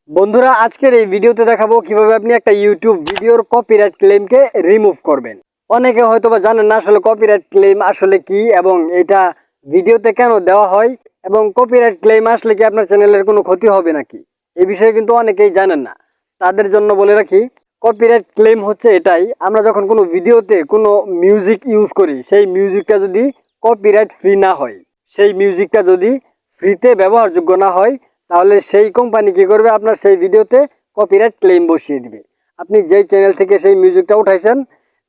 বন্ধুরা আজকের এই ভিডিওতে দেখাবো কিভাবে আপনি একটা ইউটিউব ভিডিওর কপিরাইট ক্লেমকে রিমুভ করবেন। অনেকে হয়তোবা জানেন না আসলে কপিরাইট ক্লেম আসলে কি এবং এটা ভিডিওতে কেন দেওয়া হয় এবং কপিরাইট ক্লেম আসলে কি আপনার চ্যানেলের কোনো ক্ষতি হবে নাকি, এই বিষয়ে কিন্তু অনেকেই জানেন না। তাদের জন্য বলে রাখি, কপিরাইট ক্লেম হচ্ছে এটাই, আমরা যখন কোনো ভিডিওতে কোনো মিউজিক ইউজ করি, সেই মিউজিকটা যদি কপিরাইট ফ্রি না হয়, সেই মিউজিকটা যদি ফ্রিতে ব্যবহারযোগ্য না হয়, তাহলে সেই কোম্পানি কী করবে, আপনার সেই ভিডিওতে কপিরাইট ক্লেম বসিয়ে দিবে। আপনি যেই চ্যানেল থেকে সেই মিউজিকটা উঠাইছেন,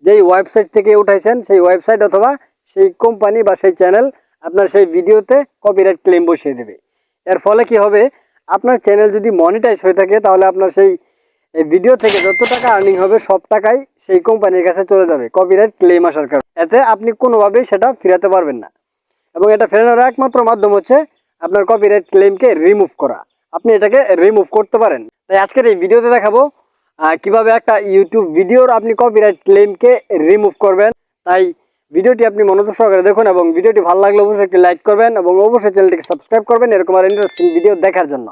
যেই ওয়েবসাইট থেকে উঠাইছেন, সেই ওয়েবসাইট অথবা সেই কোম্পানি বা সেই চ্যানেল আপনার সেই ভিডিওতে কপিরাইট ক্লেম বসিয়ে দেবে। এর ফলে কি হবে, আপনার চ্যানেল যদি মনিটাইজ হয়ে থাকে তাহলে আপনার সেই ভিডিও থেকে যত টাকা আর্নিং হবে সব টাকাই সেই কোম্পানির কাছে চলে যাবে কপিরাইট ক্লেম আসার কারণে। এতে আপনি কোনোভাবেই সেটা ফেরাতে পারবেন না এবং এটা ফেরানোর একমাত্র মাধ্যম হচ্ছে আপনার কপিরাইট ক্লেমকে রিমুভ করা। আপনি এটাকে রিমুভ করতে পারেন। তাই আজকের এই ভিডিওতে দেখাবো কিভাবে একটা ইউটিউব ভিডিওর আপনি কপিরাইট ক্লেমকে রিমুভ করবেন। তাই ভিডিওটি আপনি মনোযোগ সহকারে দেখুন এবং ভিডিওটি ভালো লাগলে অবশ্যই একটি লাইক করবেন এবং অবশ্যই চ্যানেলটিকে সাবস্ক্রাইব করবেন এরকম আর ইন্টারেস্টিং ভিডিও দেখার জন্য।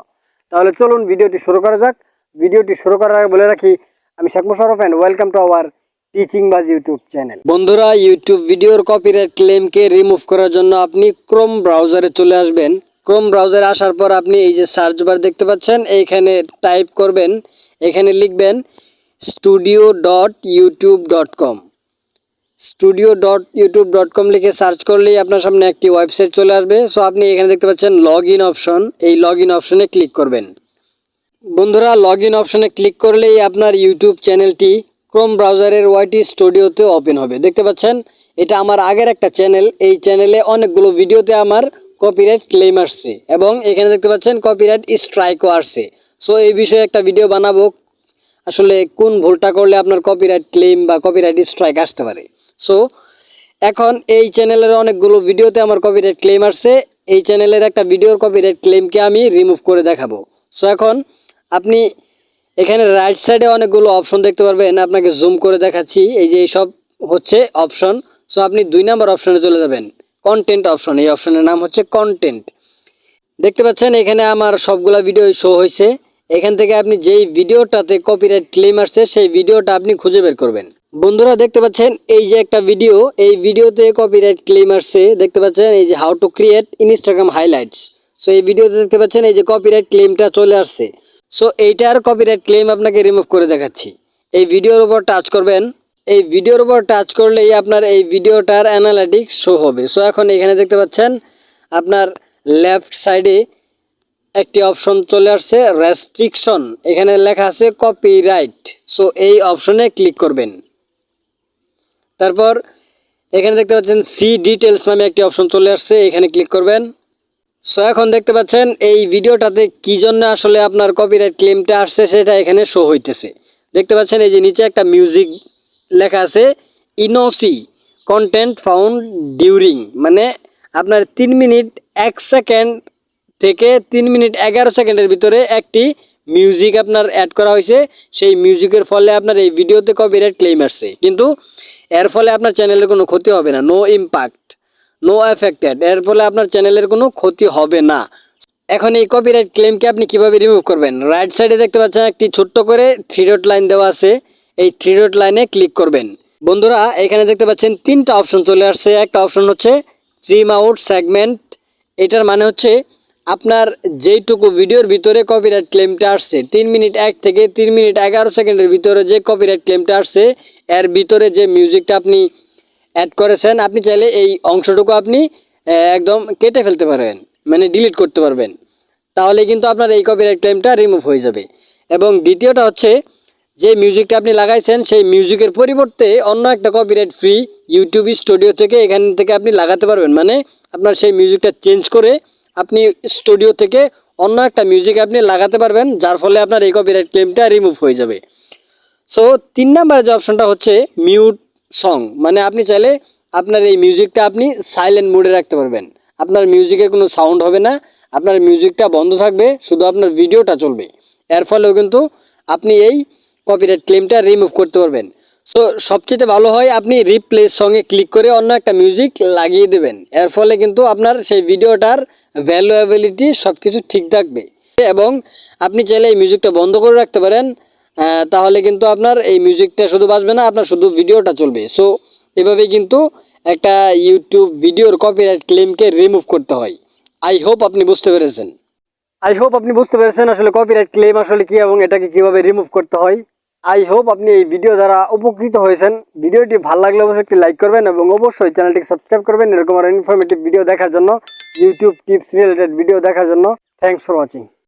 তাহলে চলুন ভিডিওটি শুরু করা যাক। ভিডিওটি শুরু করার আগে বলে রাখি, আমি Sheikh Mosharraf and welcome to our টিচিংবাজ ইউটিউব চ্যানেল। বন্ধুরা, ইউটিউব ভিডিওর কপিরাইট ক্লেমকে রিমুভ করার জন্য আপনি ক্রোম ব্রাউজারে চলে আসবেন। ক্রোম ব্রাউজারে আসার পর আপনি এই যে সার্চ বার দেখতে পাচ্ছেন, এইখানে টাইপ করবেন, এখানে লিখবেন studio.youtube.com। studio.youtube.com লিখে সার্চ করলেই আপনার সামনে একটি ওয়েবসাইট চলে আসবে। সো আপনি এখানে দেখতে পাচ্ছেন লগ ইন অপশন, এই লগ ইন অপশনে ক্লিক করবেন। বন্ধুরা, লগ ইন অপশনে ক্লিক করলেই আপনার ইউটিউব চ্যানেলটি ক্রোম ব্রাউজারের ওয়াইটি স্টুডিওতে ওপেন হবে। দেখতে পাচ্ছেন এটা আমার আগের একটা চ্যানেল, এই চ্যানেলে অনেকগুলো ভিডিওতে আমার কপিরাইট ক্লেম আসছে এবং এখানে দেখতে পাচ্ছেন কপিরাইট স্ট্রাইকও আসছে। সো এই বিষয়ে একটা ভিডিও বানাবো, আসলে কোন ভুলটা করলে আপনার কপিরাইট ক্লেম বা কপিরাইট স্ট্রাইক আসতে পারে। সো এখন এই চ্যানেলের অনেকগুলো ভিডিওতে আমার কপিরাইট ক্লেম আসছে, এই চ্যানেলের একটা ভিডিওর কপিরাইট ক্লেমকে আমি রিমুভ করে দেখাবো। সো এখন আপনি এখানে রাইট সাইডে অনেকগুলো অপশন দেখতে পারবেন, আপনাকে জুম করে দেখাচ্ছি। এই যে এইসব হচ্ছে অপশন। সো আপনি 2 নম্বর অপশনে চলে যাবেন, কন্টেন্ট অপশন। এই অপশনের নাম হচ্ছে কন্টেন্ট। দেখতে পাচ্ছেন এখানে আমার সবগুলা ভিডিও শো হয়েছে। এখান থেকে আপনি যেই ভিডিওটাতে কপিরাইট ক্লেম আসছে সেই ভিডিওটা আপনি খুঁজে বের করবেন। বন্ধুরা দেখতে পাচ্ছেন এই যে একটা ভিডিও, এই ভিডিওতে কপিরাইট ক্লেম আসছে। দেখতে পাচ্ছেন এই যে how to create Instagram highlights. So এই ভিডিওতে দেখতে পাচ্ছেন এই যে কপিরাইট ক্লেমটা চলে আসছে। সো এইটার কপিরাইট ক্লেম আপনাকে রিমুভ করে দেখাচ্ছি। এই ভিডিওর উপর টাচ করবেন, এই ভিডিওর উপর টাচ করলেই আপনার এই ভিডিওটার অ্যানালিটিক্স শো হবে। সো এখন এখানে দেখতে পাচ্ছেন আপনার লেফট সাইডে একটি অপশন চলে আসছে রেস্ট্রিকশন, এখানে লেখা আছে কপিরাইট। সো এই অপশনে ক্লিক করবেন। তারপর এখানে দেখতে পাচ্ছেন সি ডিটেলস নামে একটি অপশন চলে আসছে, এখানে ক্লিক করবেন। সো এখন দেখতে পাচ্ছেন এই ভিডিওটাতে কি জন্য আসলে আপনার কপিরাইট ক্লেমটা আসছে সেটা এখানে শো হইতেছে। দেখতে পাচ্ছেন এই যে নিচে একটা মিউজিক লেখা আছে ইনোসি কন্টেন্ট ফাউন্ড ডিউরিং, মানে আপনার 3 মিনিট 1 সেকেন্ড থেকে 3 মিনিট 11 সেকেন্ডের ভিতরে একটি মিউজিক আপনার অ্যাড করা হয়েছে। সেই মিউজিকের ফলে আপনার এই ভিডিওতে কপিরাইট ক্লেম আসছে, কিন্তু এর ফলে আপনার চ্যানেলের কোনো ক্ষতি হবে না, নো ইম্প্যাক্ট, নো এফেক্টেড। এর ফলে আপনার চ্যানেলের কোনো ক্ষতি হবে না। এখন এই কপিরাইট ক্লেমকে আপনি কিভাবে রিমুভ করবেন, রাইট সাইডে দেখতে পাচ্ছেন একটি ছোট্ট করে 3 ডট লাইন দেওয়া আছে, এই 3 ডট লাইনে ক্লিক করবেন। বন্ধুরা এখানে দেখতে পাচ্ছেন 3টা অপশন চলে আসছে। একটা অপশন হচ্ছে ট্রিম আউট সেগমেন্ট, এটার মানে হচ্ছে আপনার যেইটুকু ভিডিওর ভিতরে কপিরাইট ক্লেমটা আসছে 3 মিনিট 1 থেকে 3 মিনিট 11 সেকেন্ডের ভিতরে যে কপিরাইট ক্লেমটা আসছে, এর ভিতরে যে মিউজিকটা আপনি অ্যাড করেছেন, আপনি চাইলে এই অংশটুকু আপনি একদম কেটে ফেলতে পারবেন, মানে ডিলিট করতে পারবেন। তাহলে কিন্তু আপনার এই কপিরাইট ক্লেমটা রিমুভ হয়ে যাবে। এবং দ্বিতীয়টা হচ্ছে যে মিউজিকটা আপনি লাগাইছেন সেই মিউজিকের পরিবর্তে অন্য একটা কপিরাইট ফ্রি ইউটিউব স্টুডিও থেকে এখান থেকে আপনি লাগাতে পারবেন, মানে আপনার সেই মিউজিকটা চেঞ্জ করে আপনি স্টুডিও থেকে অন্য একটা মিউজিক আপনি লাগাতে পারবেন, যার ফলে আপনার এই কপিরাইট ক্লেমটা রিমুভ হয়ে যাবে। সো 3 নাম্বার যে অপশনটা হচ্ছে মিউট সং, মানে আপনি চাইলে আপনার এই মিউজিকটা আপনি সাইলেন্ট মোডে রাখতে পারবেন। আপনার মিউজিকের কোনো সাউন্ড হবে না, আপনার মিউজিকটা বন্ধ থাকবে, শুধু আপনার ভিডিওটা চলবে। এর ফলেও কিন্তু আপনি এই কপিরাইট ক্লেমটা রিমুভ করতে পারবেন। সো সবচেয়ে ভালো হয় আপনি রিপ্লেস সঙ্গে ক্লিক করে অন্য একটা মিউজিক লাগিয়ে দেবেন। এর ফলে কিন্তু আপনার সেই ভিডিওটার ভ্যালুয়েবিলিটি সব কিছু ঠিক থাকবে। এবং আপনি চাইলে এই মিউজিকটা বন্ধ করে রাখতে পারেন। তাহলে কিন্তু আপনার এই মিউজিকটা শুধু বাজবে না, আপনার শুধু ভিডিওটা চলবে। সো এভাবেই কিন্তু একটা ইউটিউব ভিডিওর কপিরাইট ক্লেমকে রিমুভ করতে হয়। আই হোপ আপনি বুঝতে পেরেছেন আসলে কপিরাইট ক্লেম আসলে কি এবং এটাকে কিভাবে রিমুভ করতে হয়। আই হোপ আপনি এই ভিডিও দ্বারা উপকৃত হয়েছেন। ভিডিওটি ভালো লাগলে অবশ্যই একটি লাইক করবেন এবং অবশ্যই চ্যানেলটিকে সাবস্ক্রাইব করবেন এরকম আরো ইনফরমেটিভ ভিডিও দেখার জন্য, ইউটিউব টিপস রিলেটেড ভিডিও দেখার জন্য। Thanks for watching.